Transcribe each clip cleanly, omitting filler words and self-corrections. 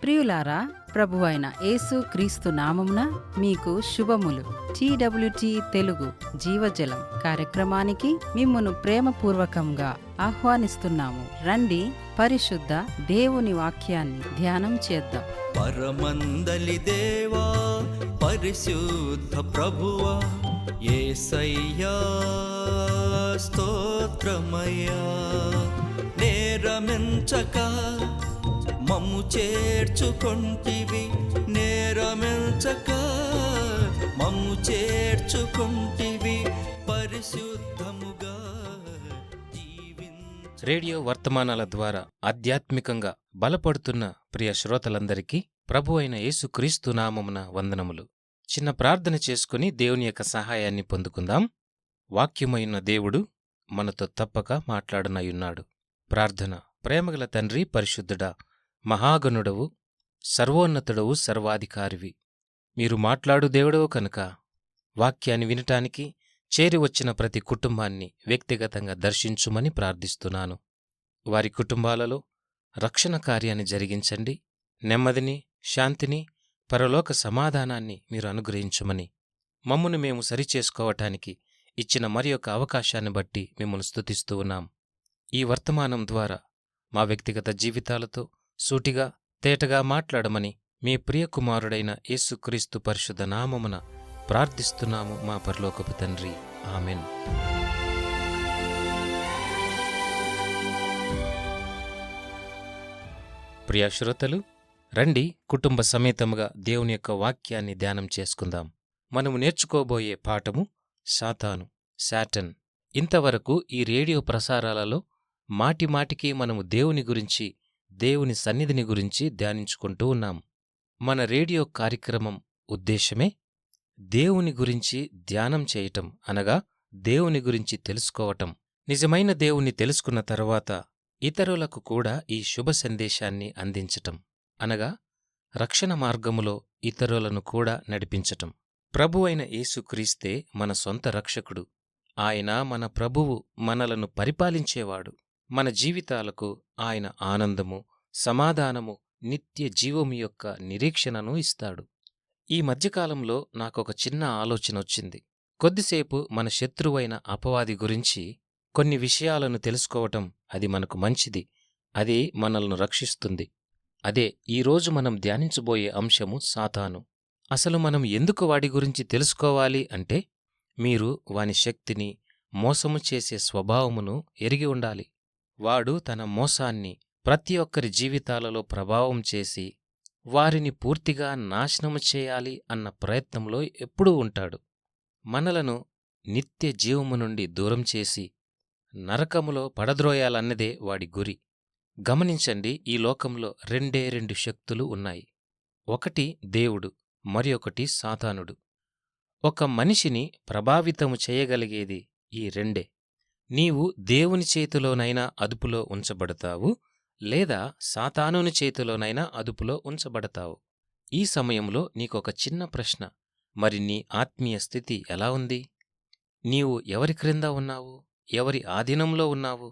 ప్రియులారా, ప్రభువైన యేసు క్రీస్తు నామమున మీకు శుభములు. TWT తెలుగు జీవజలం కార్యక్రమానికి మిమ్మును ప్రేమపూర్వకంగా ఆహ్వానిస్తున్నాము. రండి, పరిశుద్ధ దేవుని వాక్యాన్ని ధ్యానం చేద్దాం. పరమందలి దేవా, పరిశుద్ధ ప్రభువా, యేసయ్యా స్తోత్రమయ్యా. నేరమెంచక మమ్ము చేర్చుకొంటివి, నేరమెంచక మమ్ము చేర్చుకొంటివి, పరిశుద్ధముగా జీవించ. రేడియో వర్తమానాల ద్వారా ఆధ్యాత్మికంగా బలపడుతున్న ప్రియ శ్రోతలందరికీ ప్రభు అయిన యేసుక్రీస్తు నామమున వందనములు. చిన్న ప్రార్థన చేసుకుని దేవుని యొక్క సహాయాన్ని పొందుకుందాం. వాక్యమైన దేవుడు మనతో తప్పక మాట్లాడనయున్నాడు. ప్రార్థన. ప్రేమగల తండ్రి, పరిశుద్ధుడా, మహాగణుడవు, సర్వోన్నతుడవు, సర్వాధికారివి, మీరు మాట్లాడు దేవుడవు కనుక వాక్యాన్ని వినటానికి చేరి వచ్చిన ప్రతి కుటుంబాన్ని వ్యక్తిగతంగా దర్శించుమని ప్రార్థిస్తున్నాను. వారి కుటుంబాలలో రక్షణ కార్యాన్ని జరిగించండి. నెమ్మదిని, శాంతిని, పరలోక సమాధానాన్ని మీరు అనుగ్రహించుమని, మమ్మును మేము సరిచేసుకోవటానికి ఇచ్చిన మరి యొక్క అవకాశాన్ని బట్టి మిమ్మల్ని స్తుతిస్తూ ఉన్నాం. ఈ వర్తమానం ద్వారా మా వ్యక్తిగత జీవితాలతో సూటిగా, తేటగా మాట్లాడమని మీ ప్రియకుమారుడైన యేసుక్రీస్తు పరిశుద్ధ నామమున ప్రార్థిస్తున్నాము మా పరలోకపు తండ్రి. ఆమెన్. ప్రియ శ్రోతలు, రండి కుటుంబ సమేతముగా దేవుని యొక్క వాక్యాన్ని ధ్యానం చేసుకుందాం. మనము నేర్చుకోబోయే పాఠము సాతాను, శాటన్. ఇంతవరకు ఈ రేడియో ప్రసారాలలో మాటిమాటికి మనము దేవుని గురించి, దేవుని సన్నిధిని గురించి ధ్యానించుకుంటూ ఉన్నాం. మన రేడియో కార్యక్రమం ఉద్దేశమే దేవుని గురించి ధ్యానం చేయటం, అనగా దేవుని గురించి తెలుసుకోవటం. నిజమైన దేవుణ్ణి తెలుసుకున్న తరువాత ఇతరులకు కూడా ఈ శుభ సందేశాన్ని అందించటం, అనగా రక్షణ మార్గములో ఇతరులను కూడా నడిపించటం. ప్రభువైన యేసుక్రీస్తే మన సొంత రక్షకుడు. ఆయన మన ప్రభువు, మనలను పరిపాలించేవాడు. మన జీవితాలకు ఆయన ఆనందము, సమాధానము, నిత్య జీవము యొక్క నిరీక్షణను ఇస్తాడు. ఈ మధ్యకాలంలో నాకొక చిన్న ఆలోచన వచ్చింది. కొద్దిసేపు మన శత్రువైన అపవాది గురించి కొన్ని విషయాలను తెలుసుకోవటం, అది మనకు మంచిది. అది మనల్ని రక్షిస్తుంది. అదే ఈరోజు మనం ధ్యానించబోయే అంశము సాతాను. అసలు మనం ఎందుకు వాడి గురించి తెలుసుకోవాలి అంటే, మీరు వాని శక్తిని, మోసము చేసే స్వభావమును ఎరిగి ఉండాలి. వాడు తన మోసాన్ని ప్రతి ఒక్కరి జీవితాలలో ప్రభావం చేసి వారిని పూర్తిగా నాశనము చేయాలి అన్న ప్రయత్నంలో ఎప్పుడూ ఉంటాడు. మనలను నిత్య జీవము నుండి దూరం చేసి నరకములో పడద్రోయాలన్నదే వాడి గురి. గమనించండి, ఈ లోకంలో రెండు శక్తులు ఉన్నాయి. ఒకటి దేవుడు, మరి ఒకటి సాతానుడు. ఒక మనిషిని ప్రభావితము చేయగలిగేది ఈ రెండే. నీవు దేవుని చేతిలోనైనా అదుపులో ఉంచబడతావు, లేదా సాతానుని చేతిలోనైనా అదుపులో ఉంచబడతావు. ఈ సమయంలో నీకొక చిన్న ప్రశ్న: మరి నీ ఆత్మీయ స్థితి ఎలా ఉంది? నీవు ఎవరి క్రింద ఉన్నావు? ఎవరి ఆధీనంలో ఉన్నావు?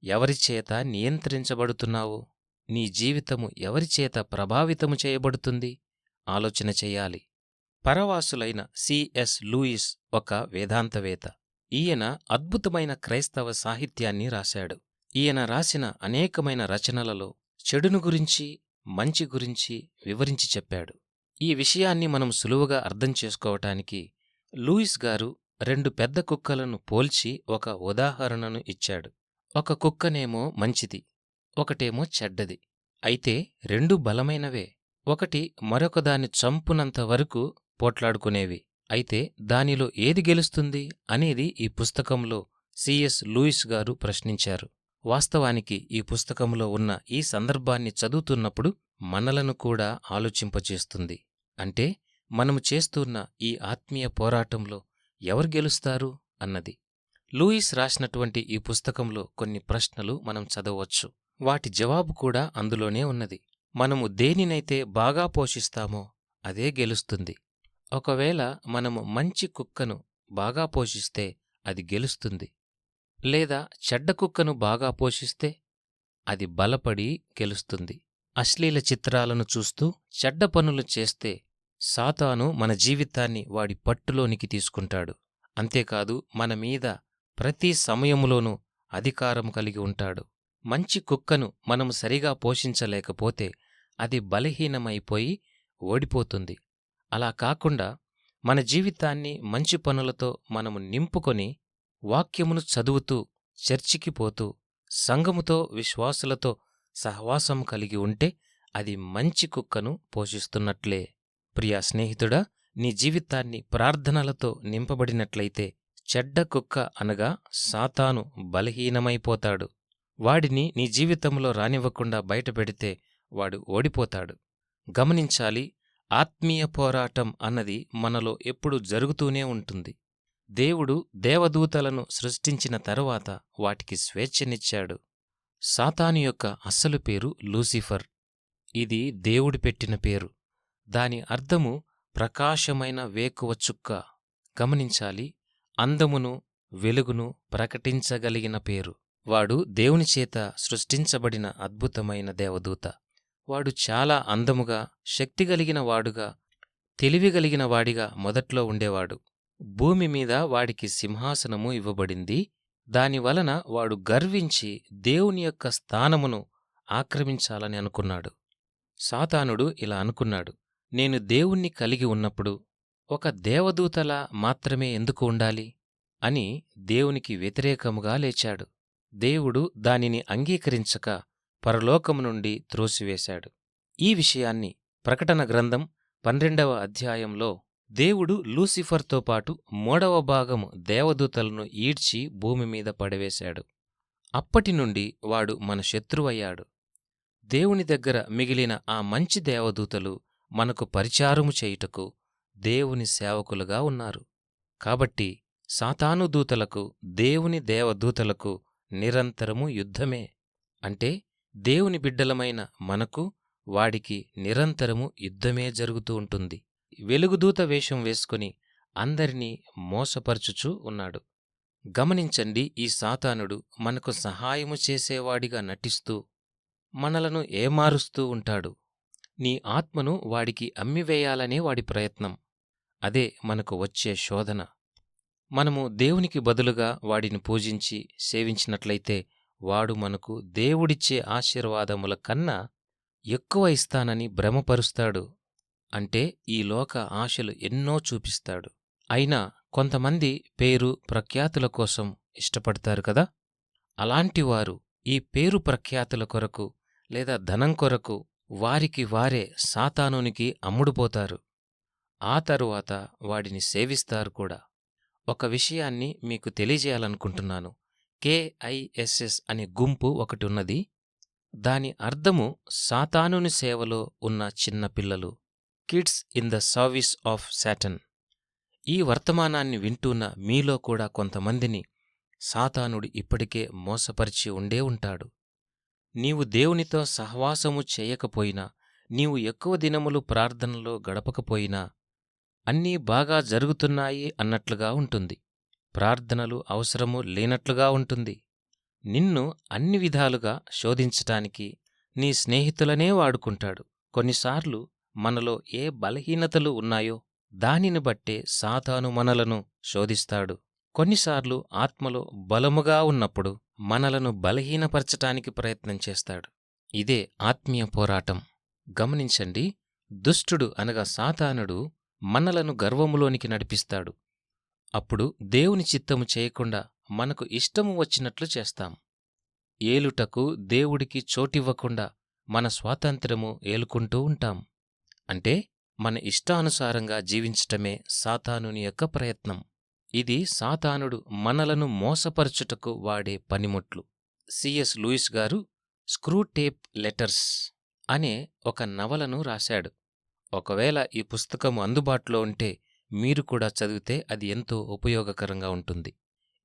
ఎవరిచేత నియంత్రించబడుతున్నావు? నీ జీవితము ఎవరిచేత ప్రభావితము చేయబడుతుంది? ఆలోచన చెయ్యాలి. పరవాసులైన C.S. లూయిస్ ఒక వేదాంతవేత్త. ఈయన అద్భుతమైన క్రైస్తవ సాహిత్యాన్ని రాశాడు. ఈయన రాసిన అనేకమైన రచనలలో చెడును గురించి, మంచి గురించి వివరించి చెప్పాడు. ఈ విషయాన్ని మనం సులువుగా అర్థం చేసుకోవటానికి లూయిస్ గారు 2 పెద్ద కుక్కలను పోల్చి ఒక ఉదాహరణను ఇచ్చాడు. ఒక కుక్కనేమో మంచిది, ఒకటేమో చెడ్డది. అయితే 2 బలమైనవే. ఒకటి మరొకదాన్ని చంపునంత వరకు పోట్లాడుకునేవి. అయితే దానిలో ఏది గెలుస్తుంది అనేది ఈ పుస్తకంలో C.S. లూయిస్ గారు ప్రశ్నించారు. వాస్తవానికి ఈ పుస్తకంలో ఉన్న ఈ సందర్భాన్ని చదువుతున్నప్పుడు మనలను కూడా ఆలోచింపచేస్తుంది. అంటే మనము చేస్తున్న ఈ ఆత్మీయ పోరాటంలో ఎవరు గెలుస్తారు అన్నది. లూయిస్ రాసినటువంటి ఈ పుస్తకంలో కొన్ని ప్రశ్నలు మనం చదవచ్చు. వాటి జవాబు కూడా అందులోనే ఉన్నది. మనము దేనినైతే బాగా పోషిస్తామో అదే గెలుస్తుంది. ఒకవేళ మనము మంచి కుక్కను బాగా పోషిస్తే అది గెలుస్తుంది, లేదా చెడ్డ కుక్కను బాగా పోషిస్తే అది బలపడి గెలుస్తుంది. అశ్లీల చిత్రాలను చూస్తూ చెడ్డ పనులు చేస్తే సాతాను మన జీవితాన్ని వాడి పట్టులోనికి తీసుకుంటాడు. అంతేకాదు మన మీద ప్రతి సమయములోనూ అధికారం కలిగి ఉంటాడు. మంచి కుక్కను మనము సరిగా పోషించలేకపోతే అది బలహీనమైపోయి ఓడిపోతుంది. అలా కాకుండా మన జీవితాన్ని మంచి పనులతో మనము నింపుకొని వాక్యమును చదువుతూ చర్చికి పోతూ సంఘముతో విశ్వాసులతో సహవాసం కలిగి ఉంటే అది మంచి కుక్కను పోషిస్తున్నట్లే. ప్రియా స్నేహితుడా, నీ జీవితాన్ని ప్రార్థనలతో నింపబడినట్లయితే చెడ్డ కుక్క అనగా సాతాను బలహీనమైపోతాడు. వాడిని నీ జీవితంలో రానివ్వకుండా బయటపెడితే వాడు ఓడిపోతాడు. గమనించాలి, ఆత్మీయ పోరాటం అన్నది మనలో ఎప్పుడూ జరుగుతూనే ఉంటుంది. దేవుడు దేవదూతలను సృష్టించిన తరువాత వాటికి స్వేచ్ఛనిచ్చాడు. సాతాను యొక్క అసలు పేరు లూసిఫర్. ఇది దేవుడు పెట్టిన పేరు. దాని అర్థము ప్రకాశమైన వేకువ చుక్క. గమనించాలి, అందమును వెలుగును ప్రకటించగలిగిన పేరు. వాడు దేవునిచేత సృష్టించబడిన అద్భుతమైన దేవదూత. వాడు చాలా అందముగా, శక్తిగలిగిన వాడుగా, తెలివిగలిగిన వాడిగా మొదట్లో ఉండేవాడు. భూమి మీద వాడికి సింహాసనము ఇవ్వబడింది. దానివలన వాడు గర్వించి దేవుని యొక్క స్థానమును ఆక్రమించాలని అనుకున్నాడు. సాతానుడు ఇలా అనుకున్నాడు, నేను దేవుణ్ణి కలిగి ఉన్నప్పుడు ఒక దేవదూతలా మాత్రమే ఎందుకు ఉండాలి అని దేవునికి వ్యతిరేకముగా లేచాడు. దేవుడు దానిని అంగీకరించక పరలోకము నుండి త్రోసివేశాడు. ఈ విషయాన్ని ప్రకటన గ్రంథం 12వ అధ్యాయంలో దేవుడు లూసిఫర్తో పాటు 3వ భాగము దేవదూతలను ఈడ్చి భూమిమీద పడవేశాడు. అప్పటినుండి వాడు మన శత్రువయ్యాడు. దేవుని దగ్గర మిగిలిన ఆ మంచి దేవదూతలు మనకు పరిచారము చేయుటకు దేవుని సేవకులుగా ఉన్నారు. కాబట్టి సాతాను దూతలకు, దేవుని దేవదూతలకు నిరంతరము యుద్ధమే. అంటే దేవుని బిడ్డలమైన మనకు వాడికి నిరంతరము యుద్ధమే జరుగుతూ ఉంటుంది. వెలుగుదూత వేషం వేసుకుని అందరినీ మోసపరుచుచూ ఉన్నాడు. గమనించండి, ఈ సాతానుడు మనకు సహాయము చేసేవాడిగా నటిస్తూ మనలను ఏమారుస్తూ ఉంటాడు. నీ ఆత్మను వాడికి అమ్మివేయాలనే వాడి ప్రయత్నం. అదే మనకు వచ్చే శోధన. మనము దేవునికి బదులుగా వాడిని పూజించి సేవించినట్లయితే వాడు మనకు దేవుడిచ్చే ఆశీర్వాదముల కన్నా ఎక్కువ ఇస్తానని భ్రమపరుస్తాడు. అంటే ఈ లోక ఆశలు ఎన్నో చూపిస్తాడు. అయినా కొంతమంది పేరు ప్రఖ్యాతుల కోసం ఇష్టపడతారు కదా. అలాంటివారు ఈ పేరు ప్రఖ్యాతుల కొరకు లేదా ధనం కొరకు వారికి వారే సాతానునికి అమ్ముడుపోతారు. ఆ తరువాత వాడిని సేవిస్తారు కూడా. ఒక విషయాన్ని మీకు తెలియజేయాలనుకుంటున్నాను. KISS అనే గుంపు ఒకటి ఉన్నది. దాని అర్థము సాతానుని సేవలో ఉన్న చిన్న పిల్లలు, kids in the service of Satan. ఈ వర్తమానాన్ని వింటున్న మీలో కూడా కొంతమందిని సాతానుడు ఇప్పటికే మోసపరిచి ఉండే ఉంటాడు. నీవు దేవునితో సహవాసము చేయకపోయినా, నీవు ఎక్కువ దినములు ప్రార్థనలో గడపకపోయినా అన్నీ బాగా జరుగుతున్నాయి అన్నట్లుగా ఉంటుంది. ప్రార్థనలు అవసరము లేనట్లుగా ఉంటుంది. నిన్ను అన్ని విధాలుగా శోధించటానికి నీ స్నేహితులనే వాడుకుంటాడు. కొన్నిసార్లు మనలో ఏ బలహీనతలు ఉన్నాయో దానిని బట్టే సాతాను మనలను శోధిస్తాడు. కొన్నిసార్లు ఆత్మలో బలముగా ఉన్నప్పుడు మనలను బలహీనపరచటానికి ప్రయత్నం చేస్తాడు. ఇదే ఆత్మీయ పోరాటం. గమనించండి, దుష్టుడు అనగా సాతానుడు మనలను గర్వములోనికి నడిపిస్తాడు. అప్పుడు దేవుని చిత్తము చేయకుండా మనకు ఇష్టము వచ్చినట్లు చేస్తాం. ఏలుటకు దేవుడికి చోటివ్వకుండా మన స్వాతంత్ర్యము ఏలుకుంటూ ఉంటాం. అంటే మన ఇష్టానుసారంగా జీవించటమే సాతానుని యొక్క ప్రయత్నం. ఇది సాతానుడు మనలను మోసపరచుటకు వాడే పనిముట్లు. C.S. లూయిస్ గారు స్క్రూటేప్ లెటర్స్ అనే ఒక నవలను రాశాడు. ఒకవేళ ఈ పుస్తకము అందుబాటులో ఉంటే మీరు కూడా చదివితే అది ఎంతో ఉపయోగకరంగా ఉంటుంది.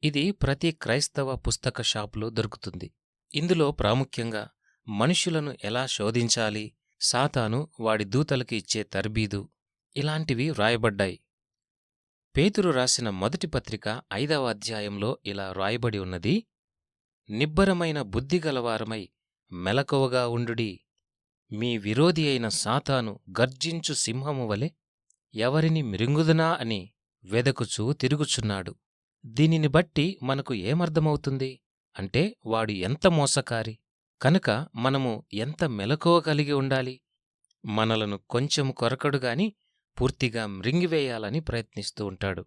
ఇది ప్రతి క్రైస్తవ పుస్తక షాపులో దొరుకుతుంది. ఇందులో ప్రాముఖ్యంగా మనుషులను ఎలా శోధించాలి, సాతాను వాడి దూతలకి ఇచ్చే తర్బీదు, ఇలాంటివి వ్రాయబడ్డాయి. పేతురు రాసిన మొదటి పత్రిక 5వ అధ్యాయంలో ఇలా వ్రాయబడి ఉన్నది: నిబ్బరమైన బుద్ధిగలవారమై మెలకువగా ఉండుడి. మీ విరోధి అయిన సాతాను గర్జించు సింహము వలె ఎవరిని మృంగుదునా అని వెదకుచూ తిరుగుచున్నాడు. దీనిని బట్టి మనకు ఏమర్థమవుతుంది అంటే వాడు ఎంత మోసకారి. కనుక మనము ఎంత మెలకువ కలిగి ఉండాలి. మనలను కొంచెం కొరకడుగాని పూర్తిగా మృంగివేయాలని ప్రయత్నిస్తూ ఉంటాడు.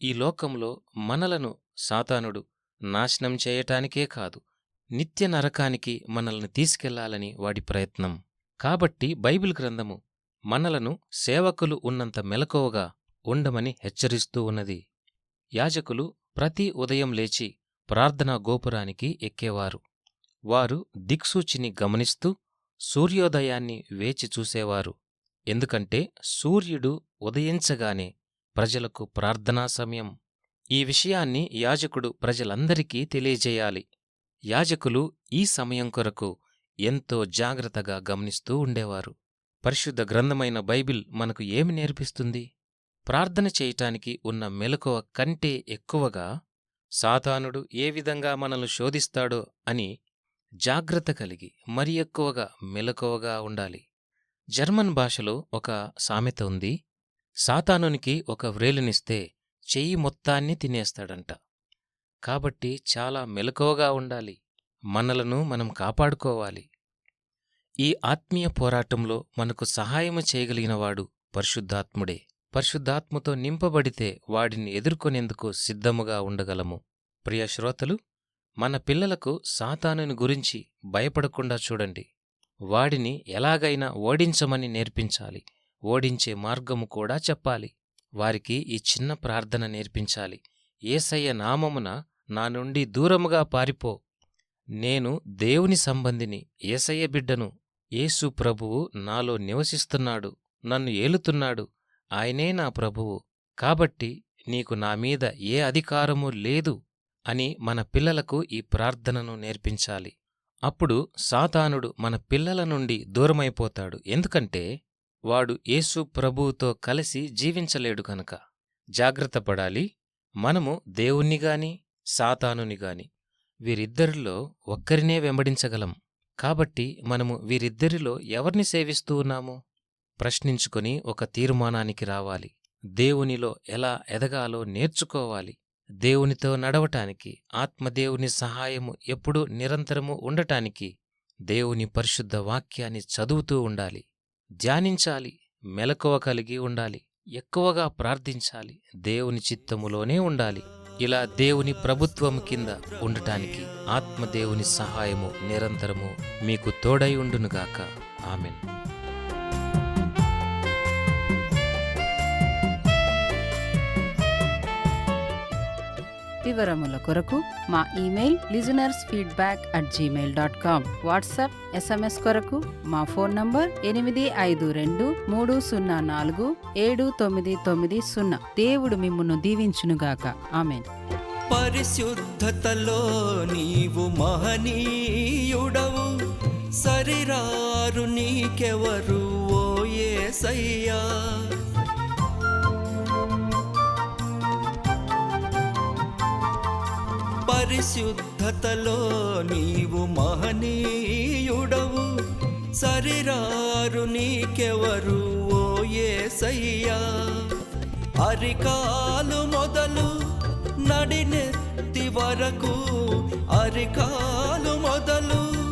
ఈ లోకంలో మనలను సాతానుడు నాశనం చేయటానికే కాదు, నిత్య నరకానికి మనల్ని తీసుకెళ్లాలని వాడి ప్రయత్నం. కాబట్టి బైబిల్ గ్రంథము మనలను సేవకులు ఉన్నంత మెలకువగా ఉండమని హెచ్చరిస్తూ ఉన్నది. యాజకులు ప్రతి ఉదయం లేచి ప్రార్థనా గోపురానికి ఎక్కేవారు. వారు దిక్సూచిని గమనిస్తూ సూర్యోదయాన్ని వేచి చూసేవారు. ఎందుకంటే సూర్యుడు ఉదయించగానే ప్రజలకు ప్రార్థనా సమయం. ఈ విషయాన్ని యాజకుడు ప్రజలందరికీ తెలియజేయాలి. యాజకులు ఈ సమయం కొరకు ఎంతో జాగ్రత్తగా గమనిస్తూ ఉండేవారు. పరిశుద్ధ గ్రంథమైన బైబిల్ మనకు ఏమి నేర్పిస్తుంది? ప్రార్థన చేయటానికి ఉన్న మెలకువ కంటే ఎక్కువగా సాతానుడు ఏ విధంగా మనల్ని శోధిస్తాడో అని జాగ్రత్త కలిగి మరి ఎక్కువగా మెలకువగా ఉండాలి. జర్మన్ భాషలో ఒక సామెత ఉంది, సాతానునికి ఒక వ్రేలునిస్తే చెయ్యి మొత్తాన్ని తినేస్తాడంట. కాబట్టి చాలా మెలకువగా ఉండాలి. మనలను మనం కాపాడుకోవాలి. ఈ ఆత్మీయ పోరాటంలో మనకు సహాయము చేయగలిగినవాడు పరిశుద్ధాత్ముడే. పరిశుద్ధాత్మతో నింపబడితే వాడిని ఎదుర్కొనేందుకు సిద్ధముగా ఉండగలము. ప్రియ శ్రోతలు, మన పిల్లలకు సాతానుని గురించి భయపడకుండా చూడండి. వాడిని ఎలాగైనా ఓడించమని నేర్పించాలి. ఓడించే మార్గము కూడా చెప్పాలి. వారికి ఈ చిన్న ప్రార్థన నేర్పించాలి. యేసయ్య నామమున నా నుండి దూరముగా పారిపో. నేను దేవుని సంబంధిని, యేసయ్య బిడ్డను. యేసు ప్రభువు నాలో నివసిస్తున్నాడు, నన్ను ఏలుతున్నాడు. ఆయనే నా ప్రభువు. కాబట్టి నీకు నామీద ఏ అధికారమూ లేదు అని మన పిల్లలకు ఈ ప్రార్థనను నేర్పించాలి. అప్పుడు సాతానుడు మన పిల్లల నుండి దూరమైపోతాడు. ఎందుకంటే వాడు యేసు ప్రభువుతో కలిసి జీవించలేడు కనుక. జాగ్రత్తపడాలి. మనము దేవుణ్ణిగాని సాతానునిగాని వీరిద్దరిలో ఒక్కరినే వెంబడించగలం. కాబట్టి మనము వీరిద్దరిలో ఎవరిని సేవిస్తూ ఉన్నాము ప్రశ్నించుకొని ఒక తీర్మానానికి రావాలి. దేవునిలో ఎలా ఎదగాలో నేర్చుకోవాలి. దేవునితో నడవటానికి, ఆత్మదేవుని సహాయము ఎప్పుడూ నిరంతరము ఉండటానికి దేవుని పరిశుద్ధ వాక్యాన్ని చదువుతూ ఉండాలి, ధ్యానించాలి, మెలకువ కలిగి ఉండాలి, ఎక్కువగా ప్రార్థించాలి, దేవుని చిత్తములోనే ఉండాలి. ఇలా దేవుని ప్రభుత్వము కింద ఉండటానికి ఆత్మదేవుని సహాయము నిరంతరము మీకు తోడై ఉండునుగాక. ఆమెన్. వివరముల కొరకు మా ఇమెయిల్ listenersfeedback@gmail.com. వాట్సాప్, SMS కొరకు మా ఫోన్ నంబర్ 8523047990. దేవుడు మిమ్మును దీవించునుగాక. ఆమెన్. పరిశుద్ధతలో నీవు మహనీయుడవు, సరిరారు నీకెవరు ఓ యేసయ్యా. పరిశుద్ధతలో నీవు మహనీయుడవు, సరిరారు నీకెవరు ఓ యేసయ్యా. అరికాలు మొదలు నడినెత్తి వరకు, అరికాలు మొదలు